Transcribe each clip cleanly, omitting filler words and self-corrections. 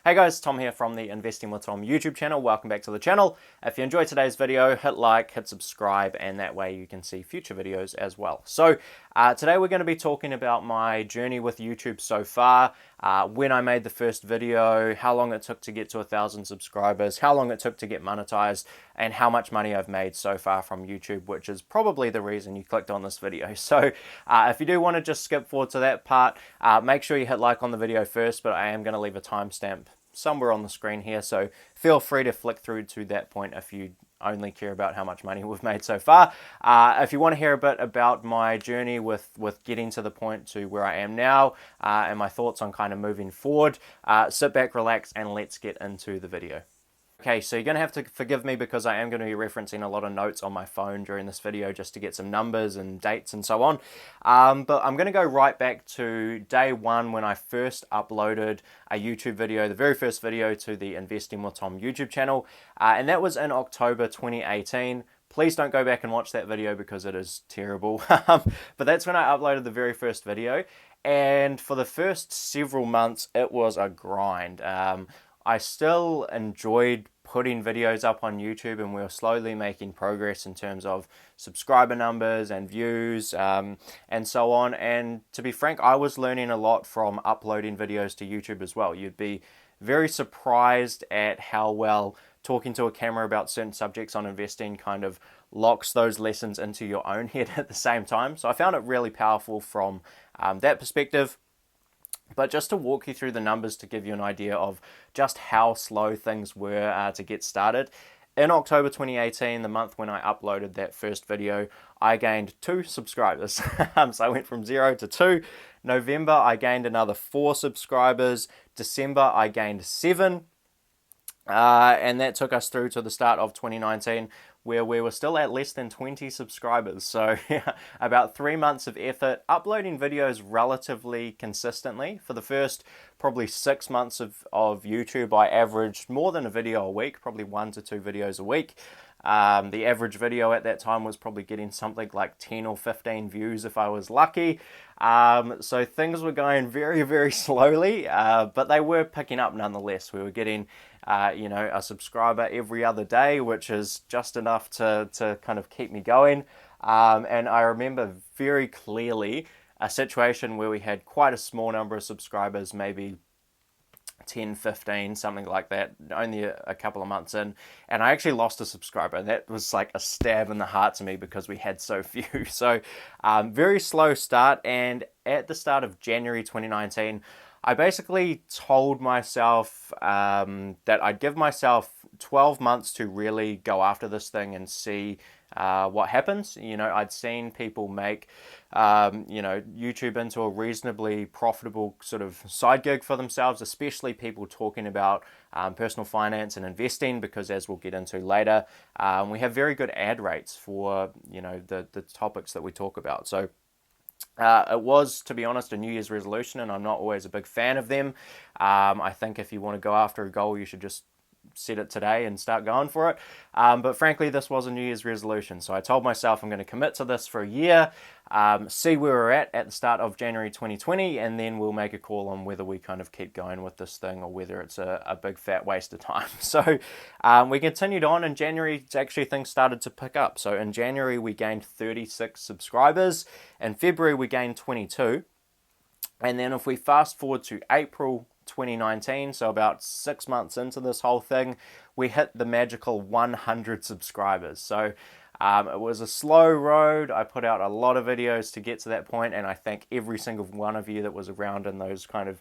Hey guys, Tom here from the Investing with Tom YouTube channel. Welcome back to the channel. If you enjoyed today's video, hit like, hit subscribe, and that way you can see future videos as well. So today we're going to be talking about my journey with YouTube so far, when I made the first video, how long it took to get to 1,000 subscribers, how long it took to get monetized, and how much money I've made so far from YouTube, which is probably the reason you clicked on this video. So if you do want to just skip forward to that part, make sure you hit like on the video first, but I am going to leave a timestamp somewhere on the screen here, so feel free to flick through to that point if you only care about how much money we've made so far. If you want to hear a bit about my journey with getting to the point to where I am now, and my thoughts on kind of moving forward, sit back, relax, and let's get into the video. Okay, so you're going to have to forgive me because I am going to be referencing a lot of notes on my phone during this video just to get some numbers and dates and so on. But I'm going to go right back to day one when I first uploaded a YouTube video, the very first video to the Investing with Tom YouTube channel. And that was in October 2018. Please don't go back and watch that video because it is terrible. But that's when I uploaded the very first video. And for the first several months, it was a grind. I still enjoyed putting videos up on YouTube, and we were slowly making progress in terms of subscriber numbers and views and so on. And to be frank, I was learning a lot from uploading videos to YouTube as well. You'd be very surprised at how well talking to a camera about certain subjects on investing kind of locks those lessons into your own head at the same time. So I found it really powerful from that perspective. But just to walk you through the numbers to give you an idea of just how slow things were to get started. In October 2018, the month when I uploaded that first video, I gained 2 subscribers. So I went from 0 to 2. November, I gained another 4 subscribers. December, I gained 7. And that took us through to the start of 2019, where we were still at less than 20 subscribers. So about 3 months of effort, uploading videos relatively consistently. For the first probably 6 months of YouTube, I averaged more than a video a week, probably 1 to 2 videos a week. The average video at that time was probably getting something like 10 or 15 views if I was lucky. So things were going very, very slowly, but they were picking up nonetheless. We were getting a subscriber every other day, which is just enough to kind of keep me going. And I remember very clearly a situation where we had quite a small number of subscribers, maybe 10, 15, something like that, only a couple of months in, and I actually lost a subscriber. That was like a stab in the heart to me because we had so few. So very slow start, and at the start of January 2019, I basically told myself that I'd give myself 12 months to really go after this thing and see what happens. I'd seen people make YouTube into a reasonably profitable sort of side gig for themselves, especially people talking about personal finance and investing, because as we'll get into later, we have very good ad rates for the topics that we talk about. So it was, to be honest, a New Year's resolution, and I'm not always a big fan of them. I think if you want to go after a goal, you should just set it today and start going for it. But frankly, this was a New Year's resolution. So I told myself I'm going to commit to this for a year, see where we're at the start of January 2020, and then we'll make a call on whether we kind of keep going with this thing or whether it's a big fat waste of time. So we continued on. In January, actually things started to pick up. So in January, we gained 36 subscribers. In February, we gained 22. And then if we fast forward to April 2019, so about 6 months into this whole thing, we hit the magical 100 subscribers. So it was a slow road. I put out a lot of videos to get to that point, and I thank every single one of you that was around in those kind of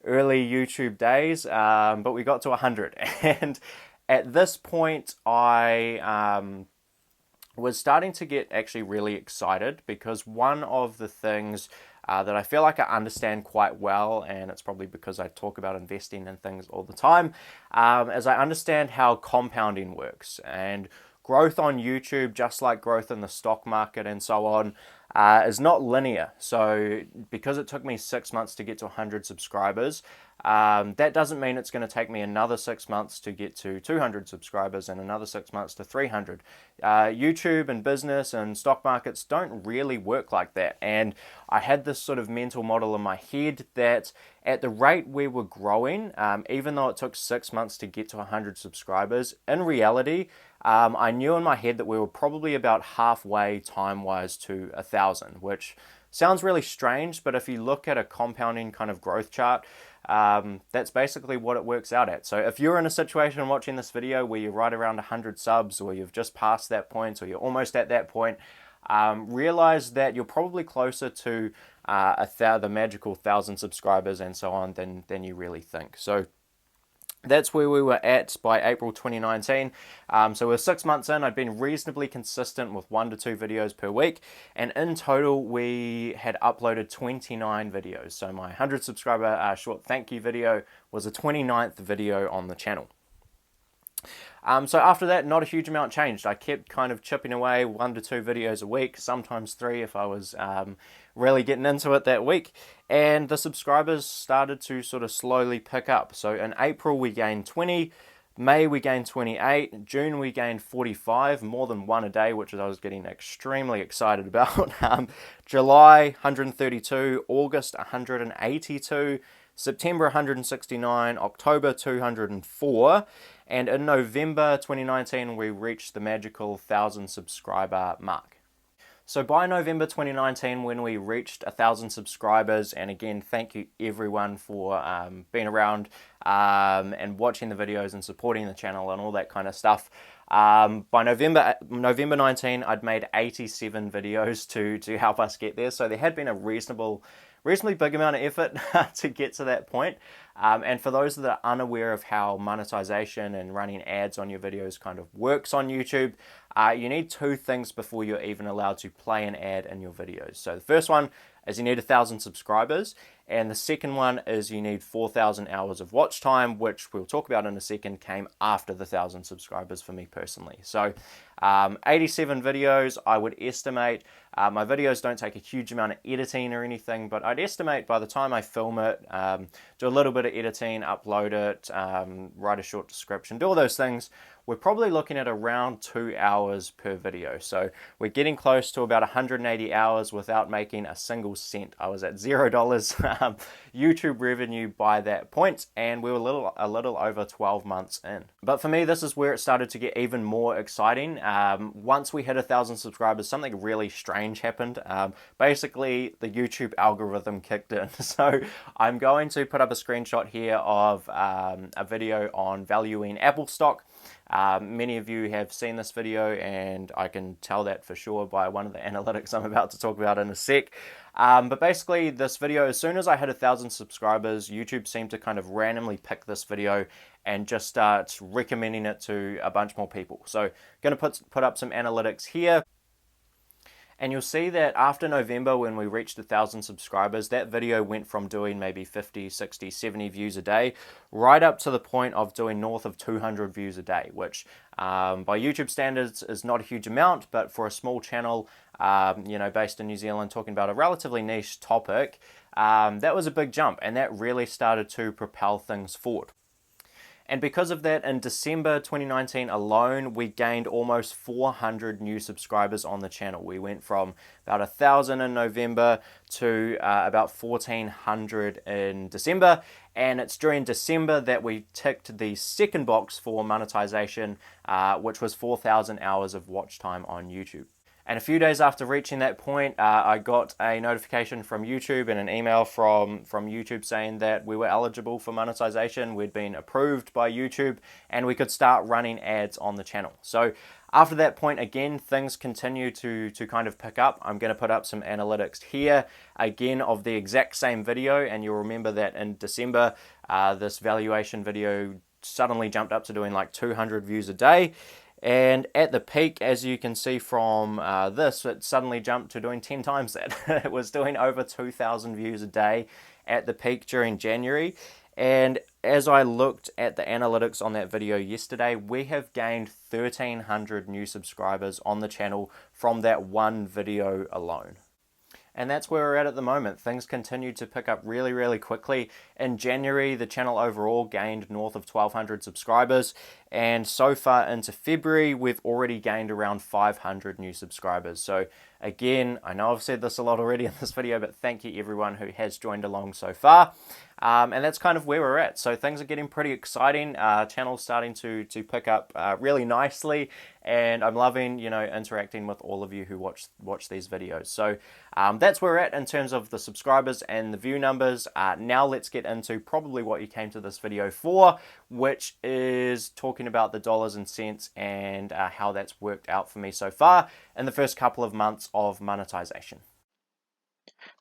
early YouTube days, but we got to 100. And at this point, I was starting to get actually really excited, because one of the things that I feel like I understand quite well, and it's probably because I talk about investing and things all the time, as I understand how compounding works. And growth on YouTube, just like growth in the stock market and so on, is not linear. So because it took me 6 months to get to 100 subscribers, that doesn't mean it's going to take me another 6 months to get to 200 subscribers and another 6 months to 300. YouTube and business and stock markets don't really work like that. And I had this sort of mental model in my head that at the rate we were growing, even though it took 6 months to get to 100 subscribers, in reality, I knew in my head that we were probably about halfway time-wise to 1,000, which sounds really strange, but if you look at a compounding kind of growth chart, that's basically what it works out at. So if you're in a situation watching this video where you're right around 100 subs, or you've just passed that point, or you're almost at that point, realize that you're probably closer to the magical 1,000 subscribers and so on than you really think. So that's where we were at by April 2019. So we're 6 months in. I'd been reasonably consistent with 1 to 2 videos per week. And in total, we had uploaded 29 videos. So my 100 subscriber short thank you video was the 29th video on the channel. So after that, not a huge amount changed. I kept kind of chipping away 1 to 2 videos a week, sometimes 3 if I was really getting into it that week. And the subscribers started to sort of slowly pick up. So in April, we gained 20. May, we gained 28. June, we gained 45, more than 1 a day, which I was getting extremely excited about. July, 132. August, 182. September, 169. October, 204. And in November 2019, we reached the magical 1,000 subscriber mark. So by November 2019, when we reached 1,000 subscribers, and again, thank you everyone for being around and watching the videos and supporting the channel and all that kind of stuff. By November 19, I'd made 87 videos to help us get there. So there had been a reasonably big amount of effort to get to that point. And for those that are unaware of how monetization and running ads on your videos kind of works on YouTube, you need 2 things before you're even allowed to play an ad in your videos. So the first one is you need 1,000 subscribers, and the second one is you need 4,000 hours of watch time, which we'll talk about in a second, came after the 1,000 subscribers for me personally. So 87 videos, I would estimate. My videos don't take a huge amount of editing or anything, but I'd estimate by the time I film it, do a little bit of editing, upload it, write a short description, do all those things, we're probably looking at around 2 hours per video. So we're getting close to about 180 hours without making a single cent. I was at $0 YouTube revenue by that point, and we were a little over 12 months in. But for me, this is where it started to get even more exciting. Once we hit 1,000 subscribers, something really strange happened. Basically, the YouTube algorithm kicked in. So I'm going to put up a screenshot here of a video on valuing Apple stock. Many of you have seen this video, and I can tell that for sure by one of the analytics I'm about to talk about in a sec. But basically, this video, as soon as I hit 1,000 subscribers, YouTube seemed to kind of randomly pick this video and just start recommending it to a bunch more people. So going to put up some analytics here. And you'll see that after November, when we reached 1,000 subscribers, that video went from doing maybe 50, 60, 70 views a day, right up to the point of doing north of 200 views a day, which by YouTube standards is not a huge amount, but for a small channel, based in New Zealand, talking about a relatively niche topic, that was a big jump, and that really started to propel things forward. And because of that, in December 2019 alone, we gained almost 400 new subscribers on the channel. We went from about 1,000 in November to about 1,400 in December. And it's during December that we ticked the second box for monetization, which was 4,000 hours of watch time on YouTube. And a few days after reaching that point, I got a notification from YouTube and an email from YouTube saying that we were eligible for monetization. We'd been approved by YouTube, and we could start running ads on the channel. So after that point, again, things continue to kind of pick up. I'm going to put up some analytics here, again, of the exact same video. And you'll remember that in December, this valuation video suddenly jumped up to doing like 200 views a day. And at the peak, as you can see from this, it suddenly jumped to doing 10 times that. It was doing over 2,000 views a day at the peak during January. And as I looked at the analytics on that video yesterday, we have gained 1,300 new subscribers on the channel from that one video alone. And that's where we're at the moment. Things continue to pick up really, really quickly. In January, the channel overall gained north of 1,200 subscribers. And so far into February, we've already gained around 500 new subscribers. So again, I know I've said this a lot already in this video, but thank you everyone who has joined along so far. And that's kind of where we're at. So things are getting pretty exciting. Channel's starting to pick up really nicely, and I'm loving, interacting with all of you who watch these videos. So that's where we're at in terms of the subscribers and the view numbers. Now let's get into probably what you came to this video for, which is talking about the dollars and cents and how that's worked out for me so far in the first couple of months of monetization.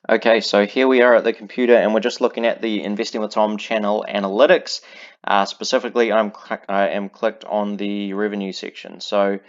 Okay, so here we are at the computer and we're just looking at the Investing with Tom channel analytics. Specifically, I am clicked on the revenue section. So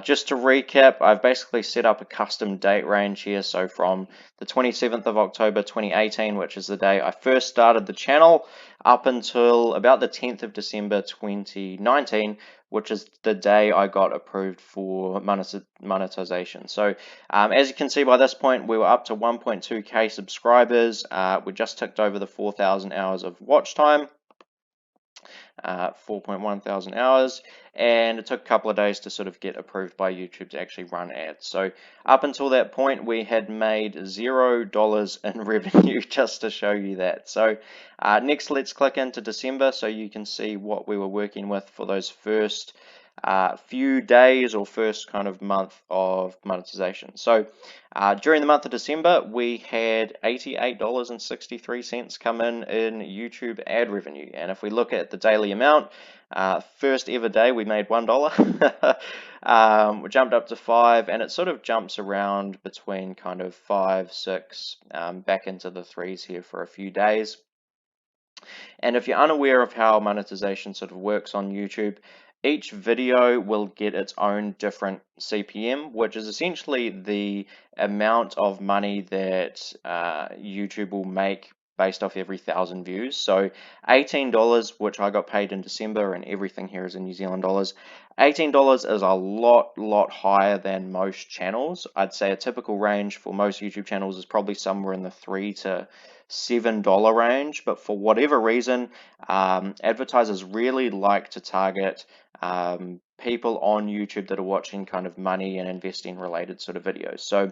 just to recap, I've basically set up a custom date range here. So from the 27th of October 2018, which is the day I first started the channel, up until about the 10th of December 2019, which is the day I got approved for monetization. So as you can see by this point, we were up to 1.2k subscribers. We just ticked over the 4,000 hours of watch time. 4.1 thousand hours, and it took a couple of days to sort of get approved by YouTube to actually run ads. So up until that point, we had made $0 in revenue, just to show you that. So next, let's click into December so you can see what we were working with for those first few days or first kind of month of monetization. So during the month of December, we had $88.63 come in YouTube ad revenue. And if we look at the daily amount, first ever day we made $1. We jumped up to $5, and it sort of jumps around between kind of 5, 6, back into the 3s here for a few days. And if you're unaware of how monetization sort of works on YouTube, each video will get its own different CPM, which is essentially the amount of money that YouTube will make based off every 1,000 views. So $18, which I got paid in December, and everything here is in New Zealand dollars. $18 is a lot higher than most channels. I'd say a typical range for most YouTube channels is probably somewhere in the $3 to $7 range, but for whatever reason, advertisers really like to target people on YouTube that are watching kind of money and investing related sort of videos. So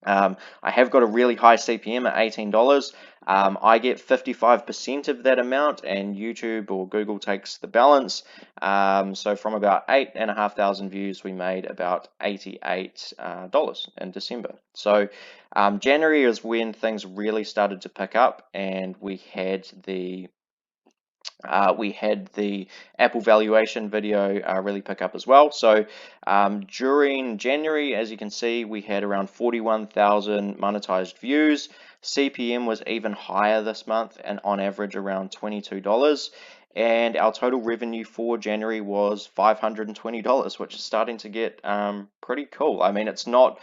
I have got a really high CPM at $18. I get 55% of that amount, and YouTube or Google takes the balance. So from about 8,500 views, we made about $88 in December. So January is when things really started to pick up, and we had the Apple valuation video really pick up as well. So during January, as you can see, we had around 41,000 monetized views. CPM was even higher this month, and on average around $22. And our total revenue for January was $520, which is starting to get pretty cool. I mean, it's not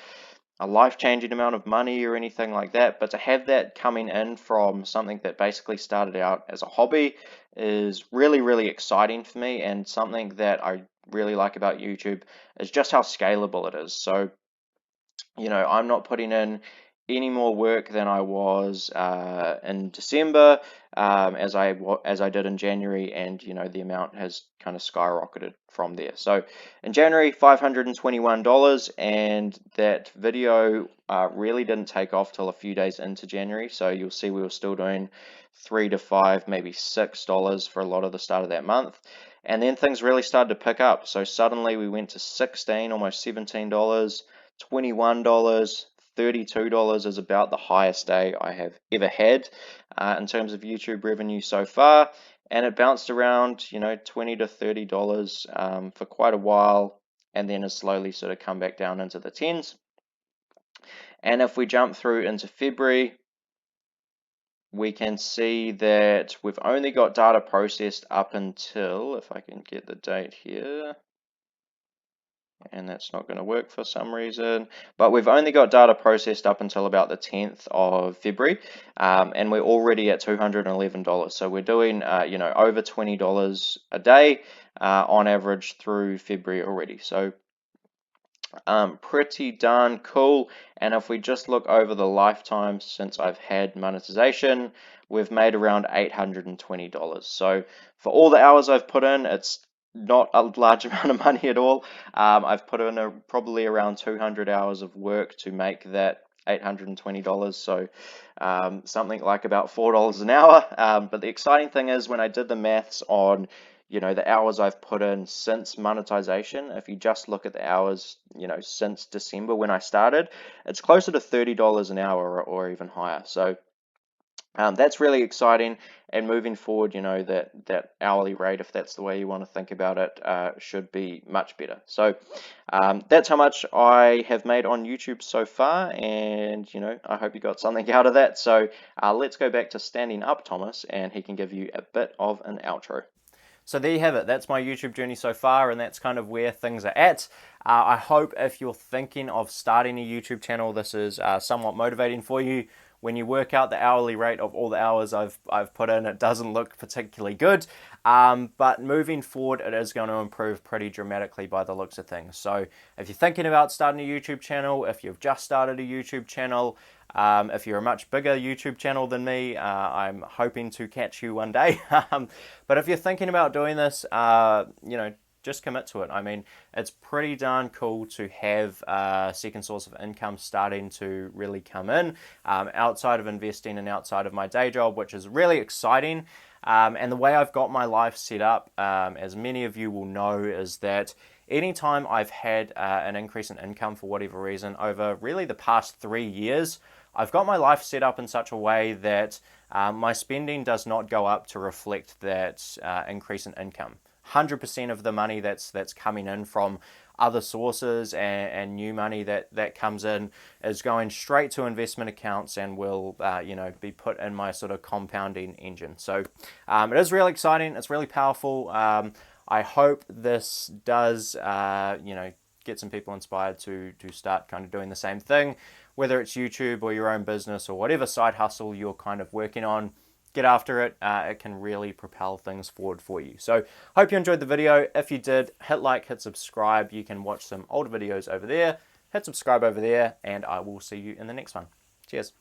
a life-changing amount of money or anything like that, but to have that coming in from something that basically started out as a hobby is really exciting for me, and something that I really like about YouTube is just how scalable it is. So I'm not putting in any more work than I was in December, as I did in January, and the amount has kind of skyrocketed from there. So in January, $521, and that video really didn't take off till a few days into January. So you'll see we were still doing $3 to $5, maybe $6 for a lot of the start of that month. And then things really started to pick up. So suddenly we went to $16, almost $17, $21, $32 is about the highest day I have ever had in terms of YouTube revenue so far, and it bounced around $20 to $30 for quite a while, and then has slowly sort of come back down into the 10s. And if we jump through into February, we can see that we've only got data processed up until, if I can get the date here, and that's not going to work for some reason. But we've only got data processed up until about the 10th of February, and we're already at $211. So we're doing, over $20 a day on average through February already. So pretty darn cool. And if we just look over the lifetime since I've had monetization, we've made around $820. So for all the hours I've put in, it's not a large amount of money at all. I've put in probably around 200 hours of work to make that $820. So something like about $4 an hour. But the exciting thing is when I did the maths on the hours I've put in since monetization, if you just look at the hours, since December when I started, it's closer to $30 an hour or even higher. So that's really exciting. And moving forward, that hourly rate, if that's the way you want to think about it, should be much better. So that's how much I have made on YouTube so far. And, I hope you got something out of that. So let's go back to standing up Thomas, and he can give you a bit of an outro. So there you have it. That's my YouTube journey so far, and that's kind of where things are at. I hope if you're thinking of starting a YouTube channel, this is somewhat motivating for you. When you work out the hourly rate of all the hours I've put in, it doesn't look particularly good. But moving forward, it is going to improve pretty dramatically by the looks of things. So if you're thinking about starting a YouTube channel, if you've just started a YouTube channel, if you're a much bigger YouTube channel than me, I'm hoping to catch you one day. But if you're thinking about doing this, just commit to it. I mean, it's pretty darn cool to have a second source of income starting to really come in outside of investing and outside of my day job, which is really exciting. And the way I've got my life set up, as many of you will know, is that anytime I've had an increase in income for whatever reason over really the past 3 years, I've got my life set up in such a way that my spending does not go up to reflect that increase in income. 100% of the money that's coming in from other sources and new money that comes in is going straight to investment accounts and will be put in my sort of compounding engine. So it is really exciting. It's really powerful. I hope this does get some people inspired to start kind of doing the same thing, whether it's YouTube or your own business or whatever side hustle you're kind of working on. Get after it. It can really propel things forward for you. So hope you enjoyed the video. If you did, hit like, hit subscribe. You can watch some older videos over there. Hit subscribe over there, and I will see you in the next one. Cheers.